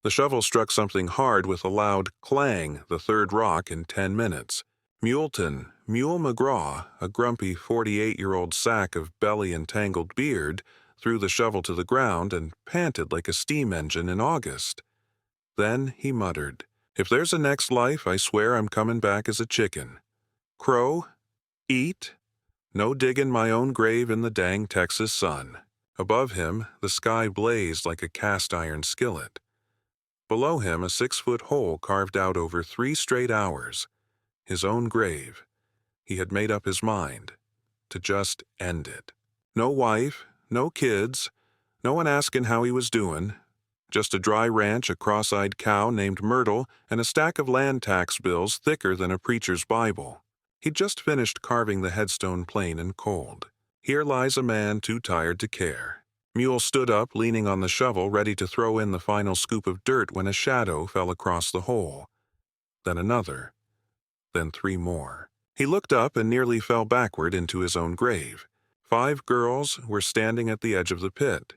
The shovel struck something hard with a loud clang, the third rock in 10 minutes. Mule McGraw, a grumpy 48-year-old sack of belly and tangled beard, threw the shovel to the ground and panted like a steam engine in August. Then he muttered, "If there's a next life, I swear I'm coming back as a chicken. Crow, eat, no diggin' my own grave in the dang Texas sun." Above him, the sky blazed like a cast-iron skillet. Below him, a 6-foot hole carved out over 3 straight hours. His own grave. He had made up his mind to just end it. No wife, no kids, no one asking how he was doing. Just a dry ranch, a cross-eyed cow named Myrtle, and a stack of land tax bills thicker than a preacher's Bible. He'd just finished carving the headstone plain and cold. Here lies a man too tired to care. Mule stood up, leaning on the shovel, ready to throw in the final scoop of dirt when a shadow fell across the hole. Then another. Then 3 more. He looked up and nearly fell backward into his own grave. 5 girls were standing at the edge of the pit.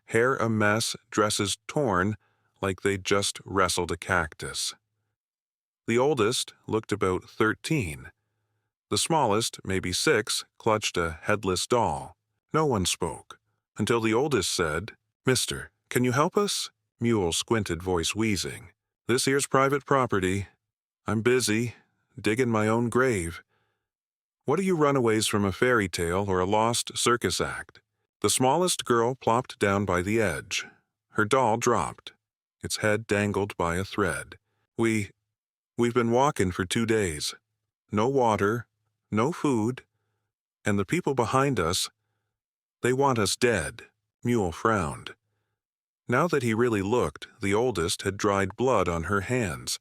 Hair a mess, dresses torn, like they'd just wrestled a cactus. The oldest looked about 13. The smallest, maybe 6, clutched a headless doll. No one spoke, until the oldest said, "Mister, can you help us?" Mule's squinted voice wheezing. "This here's private property. I'm busy, digging my own grave. What are you runaways from a fairy tale or a lost circus act?" The smallest girl plopped down by the edge. Her doll dropped. Its head dangled by a thread. We've been walking for 2 days. No water, no food, and the people behind us, they want us dead." Mule frowned. Now that he really looked, the oldest had dried blood on her hands.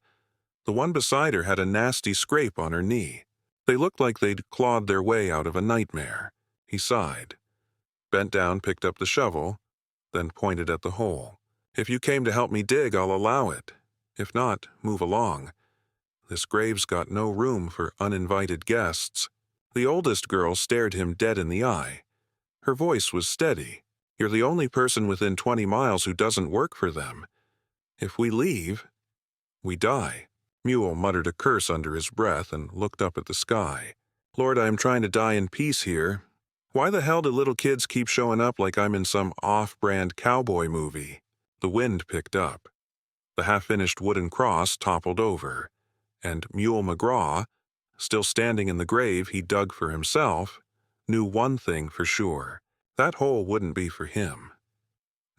The one beside her had a nasty scrape on her knee. They looked like they'd clawed their way out of a nightmare. He sighed, bent down, picked up the shovel, then pointed at the hole. "If you came to help me dig, I'll allow it. If not, move along. This grave's got no room for uninvited guests." The oldest girl stared him dead in the eye. Her voice was steady. "You're the only person within 20 miles who doesn't work for them. If we leave, we die." Mule muttered a curse under his breath and looked up at the sky. "Lord, I am trying to die in peace here. Why the hell do little kids keep showing up like I'm in some off-brand cowboy movie?" The wind picked up. The half-finished wooden cross toppled over, and Mule McGraw, still standing in the grave he dug for himself, knew one thing for sure. That hole wouldn't be for him.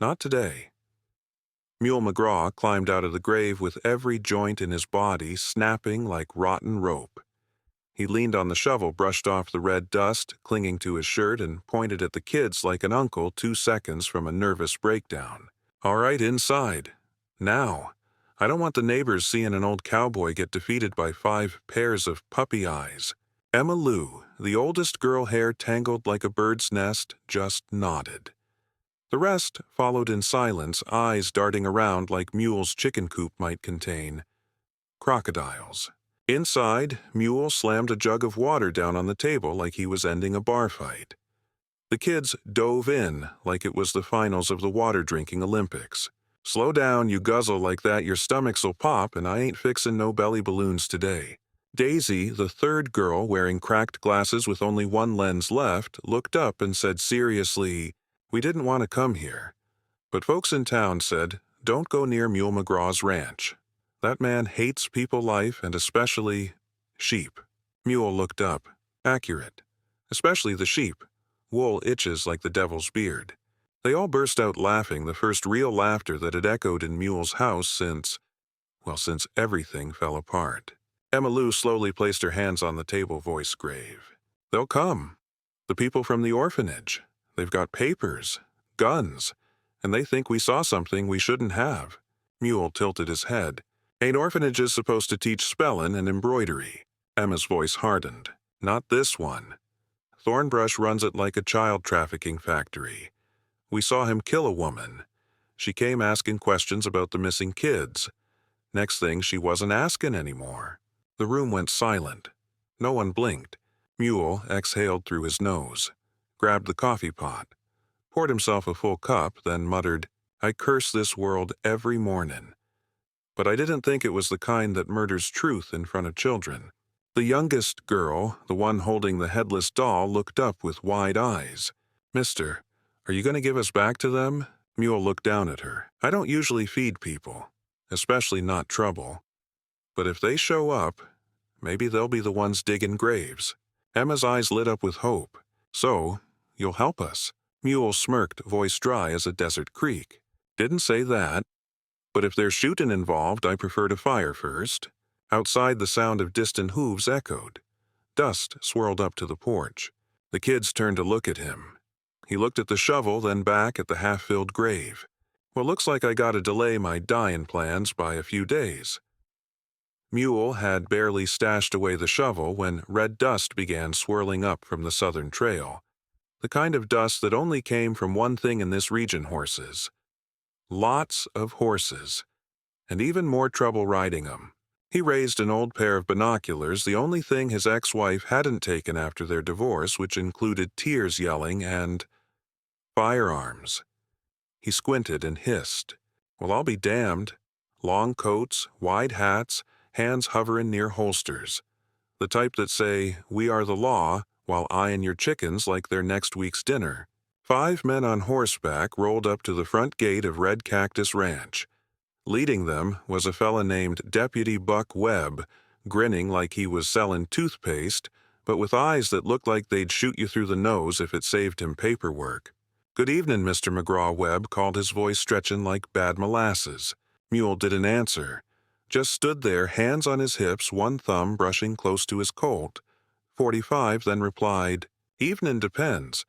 Not today. Mule McGraw climbed out of the grave with every joint in his body snapping like rotten rope. He leaned on the shovel, brushed off the red dust clinging to his shirt, and pointed at the kids like an uncle 2 seconds from a nervous breakdown. "All right, inside. Now. I don't want the neighbors seeing an old cowboy get defeated by 5 pairs of puppy eyes." Emma Lou, the oldest girl, hair tangled like a bird's nest, just nodded. The rest followed in silence, eyes darting around like Mule's chicken coop might contain crocodiles. Inside, Mule slammed a jug of water down on the table like he was ending a bar fight. The kids dove in like it was the finals of the water-drinking Olympics. "Slow down, you guzzle like that, your stomachs'll pop, and I ain't fixin' no belly balloons today." Daisy, the 3rd girl wearing cracked glasses with only one lens left, looked up and said seriously, "We didn't want to come here, but folks in town said, don't go near Mule McGraw's ranch. That man hates people life and especially sheep." Mule looked up. Accurate. Especially the sheep. Wool itches like the devil's beard. They all burst out laughing, the first real laughter that had echoed in Mule's house since everything fell apart. Emma Lou slowly placed her hands on the table, voice grave. "They'll come. The people from the orphanage. They've got papers, guns, and they think we saw something we shouldn't have." Mule tilted his head. "Ain't orphanages supposed to teach spellin' and embroidery?" Emma's voice hardened. "Not this one. Thornbrush runs it like a child trafficking factory. We saw him kill a woman. She came asking questions about the missing kids. Next thing, she wasn't asking anymore." The room went silent. No one blinked. Mule exhaled through his nose, grabbed the coffee pot, poured himself a full cup, then muttered, I curse this world every morning. But I didn't think it was the kind that murders truth in front of children. The youngest girl, the one holding the headless doll, looked up with wide eyes. Mister, are you going to give us back to them? Mule looked down at her. I don't usually feed people, especially not trouble. But if they show up, maybe they'll be the ones digging graves. Emma's eyes lit up with hope. So, you'll help us? Mule smirked, voice dry as a desert creek. Didn't say that. But if there's shooting involved, I prefer to fire first. Outside, the sound of distant hooves echoed. Dust swirled up to the porch. The kids turned to look at him. He looked at the shovel, then back at the half-filled grave. Well, looks like I gotta delay my dying plans by a few days. Mule had barely stashed away the shovel when red dust began swirling up from the southern trail. The kind of dust that only came from one thing in this region: horses. Lots of horses, and even more trouble riding them. He raised an old pair of binoculars, the only thing his ex-wife hadn't taken after their divorce, which included tears yelling and firearms. He squinted and hissed. Well, I'll be damned. Long coats, wide hats, hands hovering near holsters. The type that say, "We are the law," while eyeing your chickens like they're next week's dinner. 5 men on horseback rolled up to the front gate of Red Cactus Ranch. Leading them was a fella named Deputy Buck Webb, grinning like he was selling toothpaste, but with eyes that looked like they'd shoot you through the nose if it saved him paperwork. "Good evening, Mr. McGraw," Webb called, his voice stretching like bad molasses. Mule didn't answer. Just stood there, hands on his hips, one thumb brushing close to his Colt. 45 then replied, "Evening depends.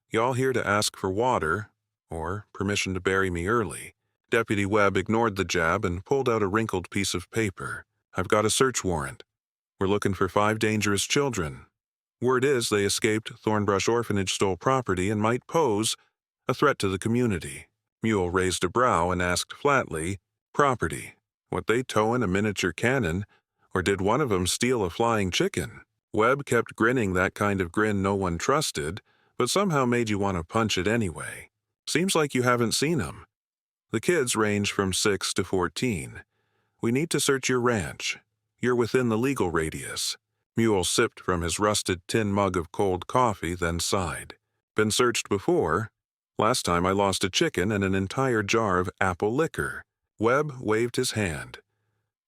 Y'all here to ask for water, or permission to bury me early?" Deputy Webb ignored the jab and pulled out a wrinkled piece of paper. "I've got a search warrant. We're looking for 5 dangerous children. Word is they escaped Thornbrush Orphanage, stole property, and might pose a threat to the community." Mule raised a brow and asked flatly, "Property? What, they towing a miniature cannon? Or did one of them steal a flying chicken?" Webb kept grinning, that kind of grin no one trusted, but somehow made you want to punch it anyway. "Seems like you haven't seen them. The kids range from 6 to 14. We need to search your ranch. You're within the legal radius." Mule sipped from his rusted tin mug of cold coffee, then sighed. "Been searched before. Last time I lost a chicken and an entire jar of apple liquor." Webb waved his hand.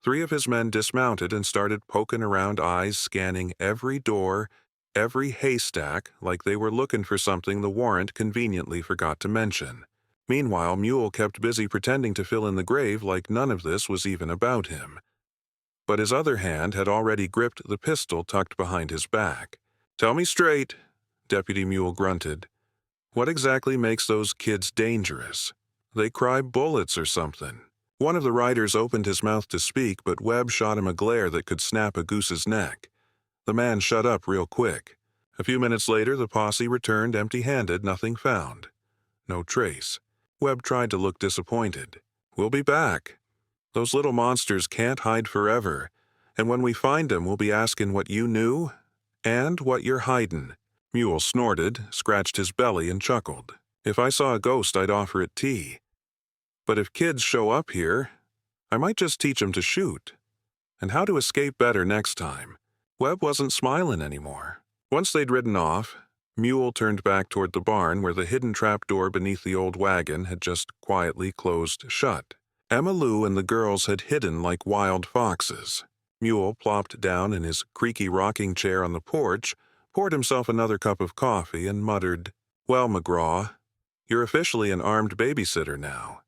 3 of his men dismounted and started poking around, eyes scanning every door, every haystack, like they were looking for something the warrant conveniently forgot to mention. Meanwhile, Mule kept busy pretending to fill in the grave like none of this was even about him. But his other hand had already gripped the pistol tucked behind his back. "Tell me straight," Deputy Mule grunted. "What exactly makes those kids dangerous? They cry bullets or something." One of the riders opened his mouth to speak, but Webb shot him a glare that could snap a goose's neck. The man shut up real quick. A few minutes later, the posse returned empty-handed, nothing found. No trace. Webb tried to look disappointed. "We'll be back. Those little monsters can't hide forever, and when we find them, we'll be asking what you knew and what you're hiding." Mule snorted, scratched his belly, and chuckled. "If I saw a ghost, I'd offer it tea. But if kids show up here, I might just teach them to shoot, and how to escape better next time." Webb wasn't smiling anymore. Once they'd ridden off, Mule turned back toward the barn where the hidden trapdoor beneath the old wagon had just quietly closed shut. Emma Lou and the girls had hidden like wild foxes. Mule plopped down in his creaky rocking chair on the porch, poured himself another cup of coffee, and muttered, "Well, McGraw, you're officially an armed babysitter now."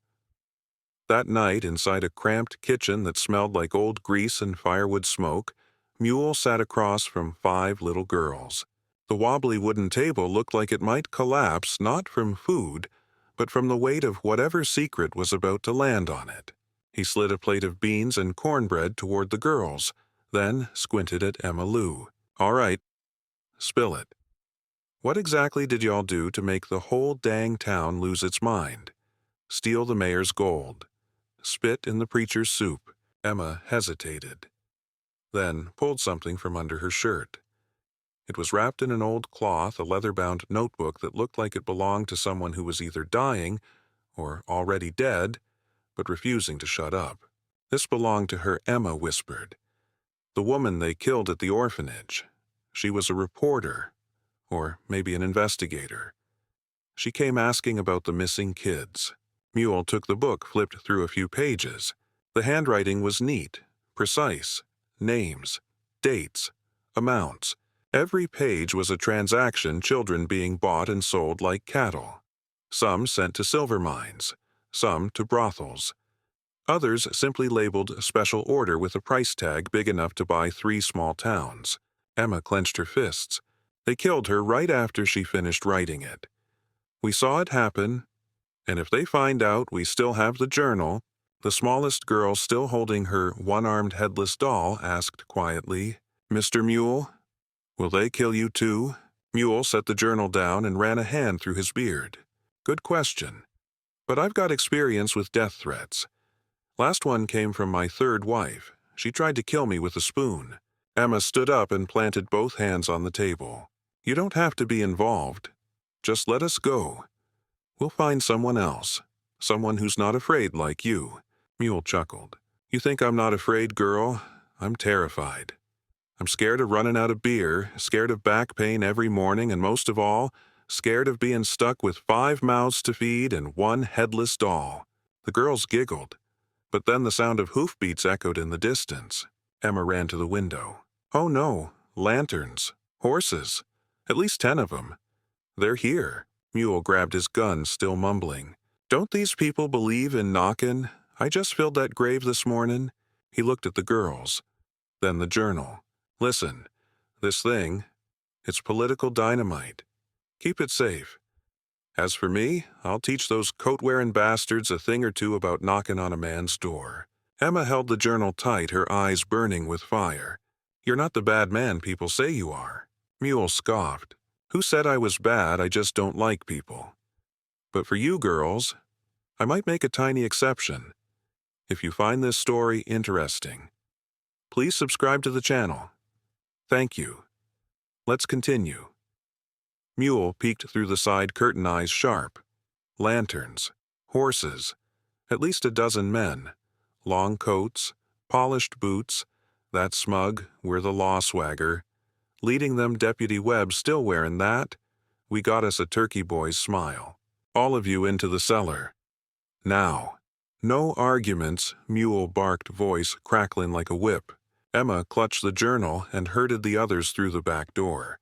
That night, inside a cramped kitchen that smelled like old grease and firewood smoke, Mule sat across from 5 little girls. The wobbly wooden table looked like it might collapse, not from food, but from the weight of whatever secret was about to land on it. He slid a plate of beans and cornbread toward the girls, then squinted at Emma Lou. "All right, spill it. What exactly did y'all do to make the whole dang town lose its mind? Steal the mayor's gold? Spit in the preacher's soup?" Emma hesitated, then pulled something from under her shirt. It was wrapped in an old cloth, a leather-bound notebook that looked like it belonged to someone who was either dying or already dead, but refusing to shut up. This belonged to her, Emma whispered. The woman they killed at the orphanage. She was a reporter, or maybe an investigator. She came asking about the missing kids. Mule took the book, flipped through a few pages. The handwriting was neat, precise. Names, dates, amounts. Every page was a transaction, children being bought and sold like cattle. Some sent to silver mines, some to brothels. Others simply labeled special order with a price tag big enough to buy 3 small towns. Emma clenched her fists. They killed her right after she finished writing it. We saw it happen, and if they find out we still have the journal, the smallest girl, still holding her one-armed headless doll, asked quietly, "Mr. Mule, will they kill you too?" Mule set the journal down and ran a hand through his beard. "Good question. But I've got experience with death threats. Last one came from my 3rd wife. She tried to kill me with a spoon." Emma stood up and planted both hands on the table. "You don't have to be involved. Just let us go. We'll find someone else. Someone who's not afraid like you." Mule chuckled. "You think I'm not afraid, girl? I'm terrified. I'm scared of running out of beer, scared of back pain every morning, and most of all, scared of being stuck with 5 mouths to feed and 1 headless doll." The girls giggled, but then the sound of hoofbeats echoed in the distance. Emma ran to the window. "Oh no, lanterns, horses, at least 10 of them. They're here." Mule grabbed his gun, still mumbling. "Don't these people believe in knockin'? I just filled that grave this morning." He looked at the girls, then the journal. "Listen, this thing, it's political dynamite. Keep it safe. As for me, I'll teach those coat-wearing bastards a thing or two about knocking on a man's door." Emma held the journal tight, her eyes burning with fire. "You're not the bad man people say you are." Mule scoffed. "Who said I was bad? I just don't like people. But for you girls, I might make a tiny exception. If you find this story interesting, please subscribe to the channel. Thank you. Let's continue." Mule peeked through the side curtain, eyes sharp. Lanterns, horses, at least a dozen men, long coats, polished boots, that smug, "We're the law" swagger. Leading them, Deputy Webb, still wearing that. We got us a turkey boy's smile. "All of you into the cellar. Now." "No arguments," Mule barked, voice crackling like a whip. Emma clutched the journal and herded the others through the back door.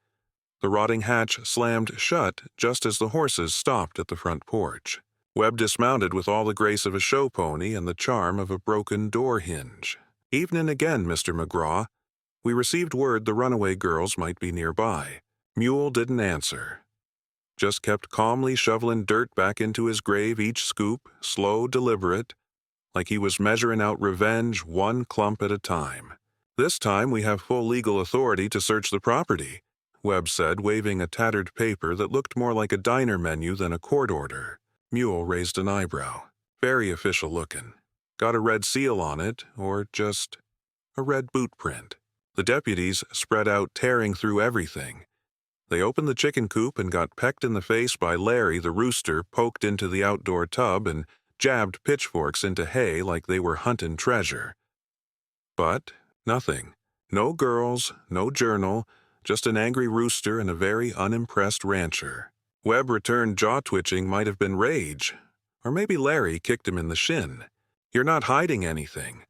The rotting hatch slammed shut just as the horses stopped at the front porch. Webb dismounted with all the grace of a show pony and the charm of a broken door hinge. "Evening again, Mr. McGraw. We received word the runaway girls might be nearby." Mule didn't answer. Just kept calmly shoveling dirt back into his grave, each scoop, slow, deliberate, like he was measuring out revenge 1 clump at a time. "This time we have full legal authority to search the property," Webb said, waving a tattered paper that looked more like a diner menu than a court order. Mule raised an eyebrow. "Very official looking. Got a red seal on it, or just a red boot print." The deputies spread out, tearing through everything. They opened the chicken coop and got pecked in the face by Larry the rooster, poked into the outdoor tub, and jabbed pitchforks into hay like they were hunting treasure. But nothing. No girls, no journal, just an angry rooster and a very unimpressed rancher. Webb returned, jaw-twitching, might have been rage. Or maybe Larry kicked him in the shin. "You're not hiding anything.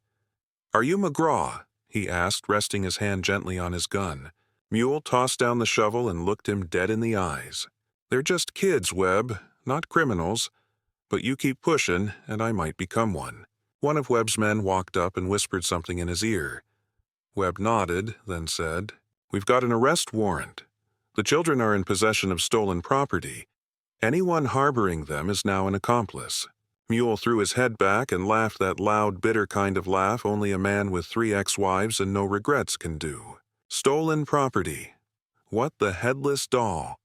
Are you McGraw?" he asked, resting his hand gently on his gun. Mule tossed down the shovel and looked him dead in the eyes. "They're just kids, Webb, not criminals. But you keep pushing, and I might become one." One of Webb's men walked up and whispered something in his ear. Webb nodded, then said, "We've got an arrest warrant. The children are in possession of stolen property. Anyone harboring them is now an accomplice." Mule threw his head back and laughed, that loud, bitter kind of laugh only a man with 3 ex-wives and no regrets can do. "Stolen property. What, the headless doll?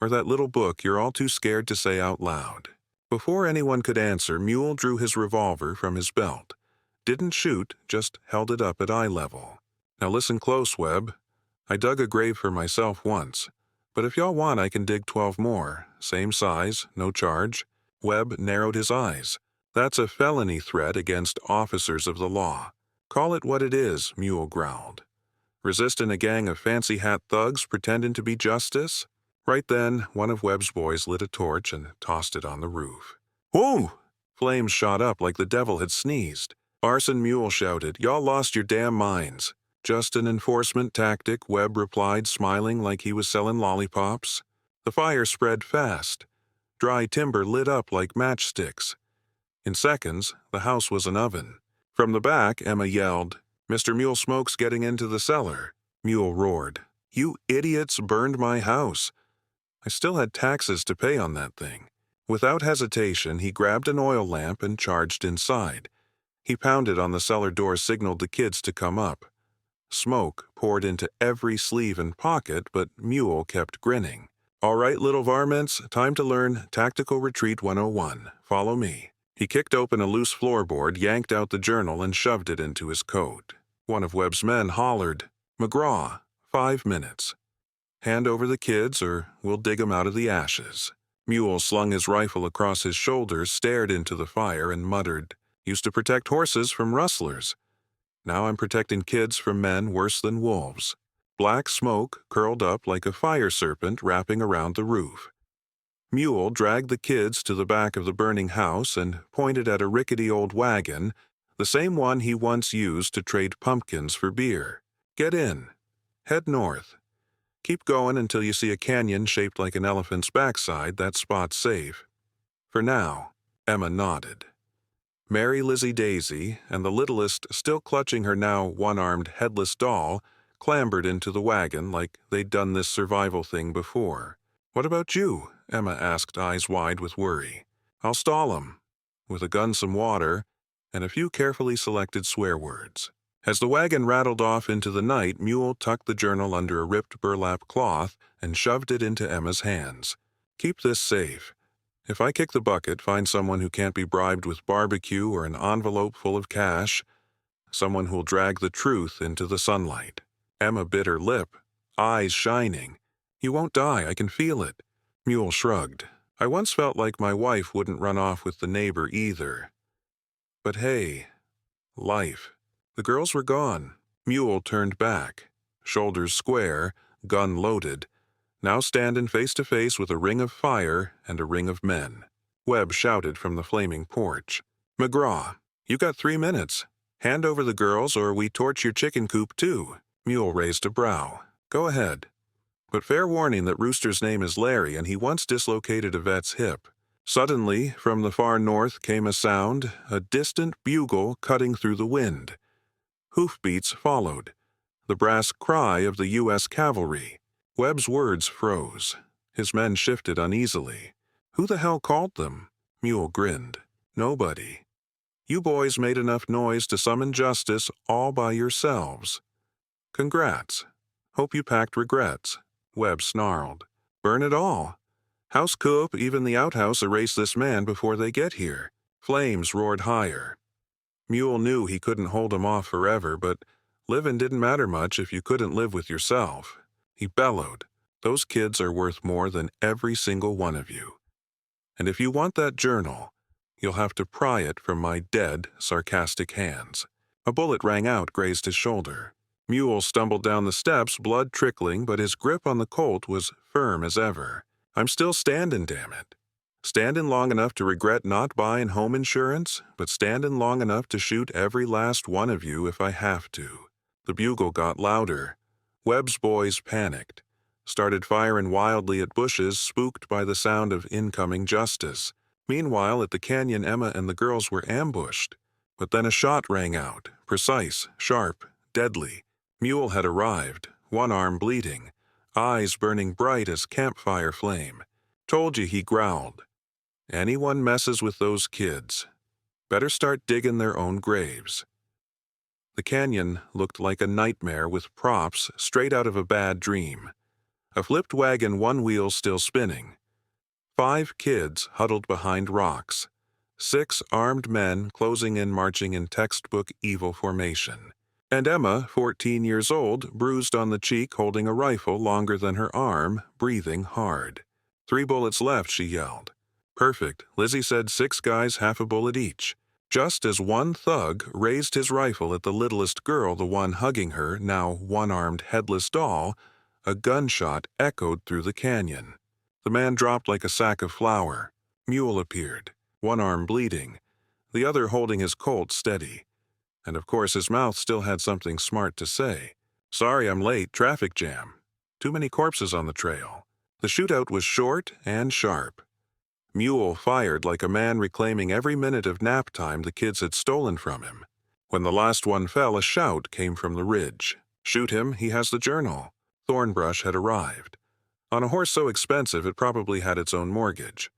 Or that little book you're all too scared to say out loud?" Before anyone could answer, Mule drew his revolver from his belt. Didn't shoot, just held it up at eye level. "Now listen close, Webb. I dug a grave for myself once, but if y'all want I can dig 12 more. Same size, no charge. Webb narrowed his eyes. That's a felony threat against officers of the law. Call it what it is, Mule growled. Resisting a gang of fancy hat thugs pretending to be justice? Right then, one of Webb's boys lit a torch and tossed it on the roof. Whoa! Flames shot up like the devil had sneezed. Arson Mule shouted, "Y'all lost your damn minds." "Just an enforcement tactic," Webb replied, smiling like he was selling lollipops. The fire spread fast. Dry timber lit up like matchsticks. In seconds, the house was an oven. From the back, Emma yelled, "Mr. Mule Smoke's getting into the cellar." Mule roared, "You idiots burned my house." I still had taxes to pay on that thing. Without hesitation, he grabbed an oil lamp and charged inside. He pounded on the cellar door, signaled the kids to come up. Smoke poured into every sleeve and pocket, but Mule kept grinning. "All right, little varmints, time to learn Tactical Retreat 101. Follow me." He kicked open a loose floorboard, yanked out the journal, and shoved it into his coat. One of Webb's men hollered, "McGraw, 5 minutes. Hand over the kids or we'll dig 'em out of the ashes." Mule slung his rifle across his shoulders, stared into the fire, and muttered, "Used to protect horses from rustlers. Now I'm protecting kids from men worse than wolves." Black smoke curled up like a fire serpent wrapping around the roof. Mule dragged the kids to the back of the burning house and pointed at a rickety old wagon, the same one he once used to trade pumpkins for beer. "Get in. Head north. Keep going until you see a canyon shaped like an elephant's backside. That spot's safe." For now, Emma nodded. Mary Lizzie Daisy and the littlest, still clutching her now one-armed headless doll, clambered into the wagon like they'd done this survival thing before. "What about you?" Emma asked, eyes wide with worry. "I'll stall 'em, with a gun, some water, and a few carefully selected swear words." As the wagon rattled off into the night, Mule tucked the journal under a ripped burlap cloth and shoved it into Emma's hands. "Keep this safe. If I kick the bucket, find someone who can't be bribed with barbecue or an envelope full of cash, someone who'll drag the truth into the sunlight." Emma bit her lip, eyes shining. "You won't die, I can feel it." Mule shrugged. "I once felt like my wife wouldn't run off with the neighbor either. But hey, life." The girls were gone. Mule turned back, shoulders square, gun loaded, now standing face to face with a ring of fire and a ring of men. Webb shouted from the flaming porch, "McGraw, you got 3 minutes. Hand over the girls or we torch your chicken coop too." Mule raised a brow. "Go ahead. But fair warning that Rooster's name is Larry and he once dislocated a vet's hip." Suddenly, from the far north came a sound, a distant bugle cutting through the wind. Hoofbeats followed, the brass cry of the U.S. cavalry. Webb's words froze. His men shifted uneasily. "Who the hell called them?" Mule grinned. "Nobody. You boys made enough noise to summon justice all by yourselves. Congrats. Hope you packed regrets." Webb snarled. "Burn it all. House Coop, even the outhouse erase this man before they get here." Flames roared higher. Mule knew he couldn't hold 'em off forever, but living didn't matter much if you couldn't live with yourself. He bellowed, "Those kids are worth more than every single one of you. And if you want that journal, you'll have to pry it from my dead, sarcastic hands." A bullet rang out, grazed his shoulder. Mule stumbled down the steps, blood trickling, but his grip on the Colt was firm as ever. "I'm still standing, damn it. Standing long enough to regret not buying home insurance, but standing long enough to shoot every last one of you if I have to." The bugle got louder. Webb's boys panicked, started firing wildly at bushes, spooked by the sound of incoming justice. Meanwhile, at the canyon, Emma and the girls were ambushed. But then a shot rang out, precise, sharp, deadly. Mule had arrived, one arm bleeding, eyes burning bright as campfire flame. "Told you," he growled. "Anyone messes with those kids, better start digging their own graves." The canyon looked like a nightmare with props straight out of a bad dream. A flipped wagon, one wheel still spinning. 5 kids huddled behind rocks. 6 armed men closing in, marching in textbook evil formation. And Emma, 14 years old, bruised on the cheek, holding a rifle longer than her arm, breathing hard. 3 bullets left," she yelled. Perfect. Lizzie said 6 guys, half a bullet each. Just as one thug raised his rifle at the littlest girl, the one hugging her, now one-armed headless doll, a gunshot echoed through the canyon. The man dropped like a sack of flour. Mule appeared, one arm bleeding, the other holding his Colt steady. And of course his mouth still had something smart to say. "Sorry I'm late, traffic jam. Too many corpses on the trail." The shootout was short and sharp. Mule fired like a man reclaiming every minute of nap time the kids had stolen from him. When the last one fell, a shout came from the ridge. "Shoot him, he has the journal." Thornbrush had arrived. On a horse so expensive it probably had its own mortgage.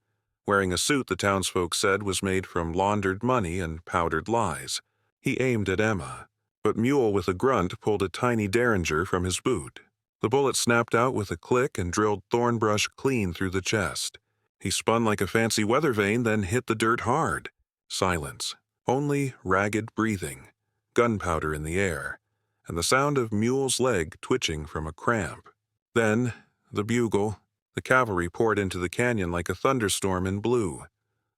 Wearing a suit the townsfolk said was made from laundered money and powdered lies. He aimed at Emma, but Mule with a grunt pulled a tiny derringer from his boot. The bullet snapped out with a click and drilled Thornbrush clean through the chest. He spun like a fancy weather vane, then hit the dirt hard. Silence. Only ragged breathing, gunpowder in the air, and the sound of Mule's leg twitching from a cramp. Then, the bugle. The cavalry poured into the canyon like a thunderstorm in blue.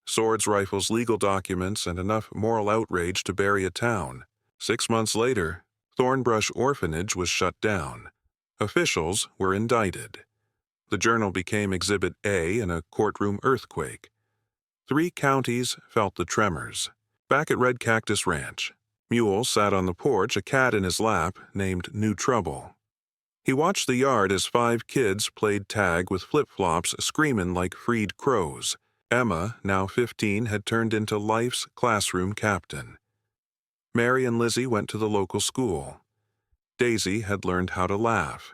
Swords, rifles, legal documents, and enough moral outrage to bury a town. 6 months later, Thornbrush Orphanage was shut down. Officials were indicted. The journal became Exhibit A in a courtroom earthquake. 3 counties felt the tremors. Back at Red Cactus Ranch, Mule sat on the porch, a cat in his lap, named New Trouble. He watched the yard as 5 kids played tag with flip-flops, screaming like freed crows. Emma, now 15, had turned into life's classroom captain. Mary and Lizzie went to the local school. Daisy had learned how to laugh.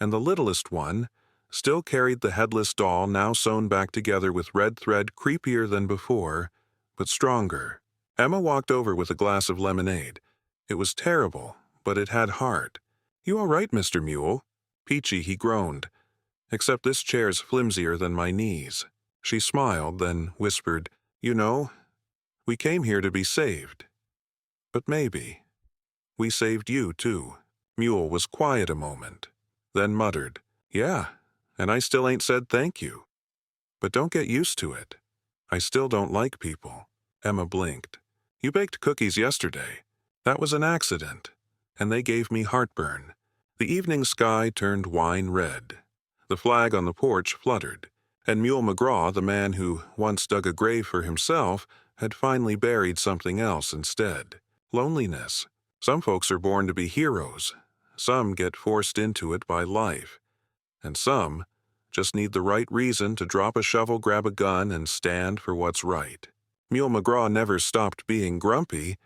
And the littlest one still carried the headless doll, now sewn back together with red thread, creepier than before, but stronger. Emma walked over with a glass of lemonade. It was terrible, but it had heart. "You all right, Mr. Mule?" "Peachy," he groaned. "Except this chair's flimsier than my knees." She smiled, then whispered, "You know, we came here to be saved. But maybe we saved you, too." Mule was quiet a moment, then muttered, "Yeah, and I still ain't said thank you. But don't get used to it. I still don't like people." Emma blinked. "You baked cookies yesterday. That was an accident, and they gave me heartburn." The evening sky turned wine red. The flag on the porch fluttered, and Mule McGraw, the man who once dug a grave for himself, had finally buried something else instead. Loneliness. Some folks are born to be heroes. Some get forced into it by life. And some just need the right reason to drop a shovel, grab a gun, and stand for what's right. Mule McGraw never stopped being grumpy,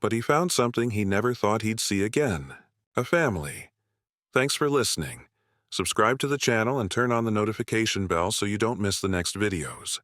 but he found something he never thought he'd see again: a family. Thanks for listening. Subscribe to the channel and turn on the notification bell so you don't miss the next videos.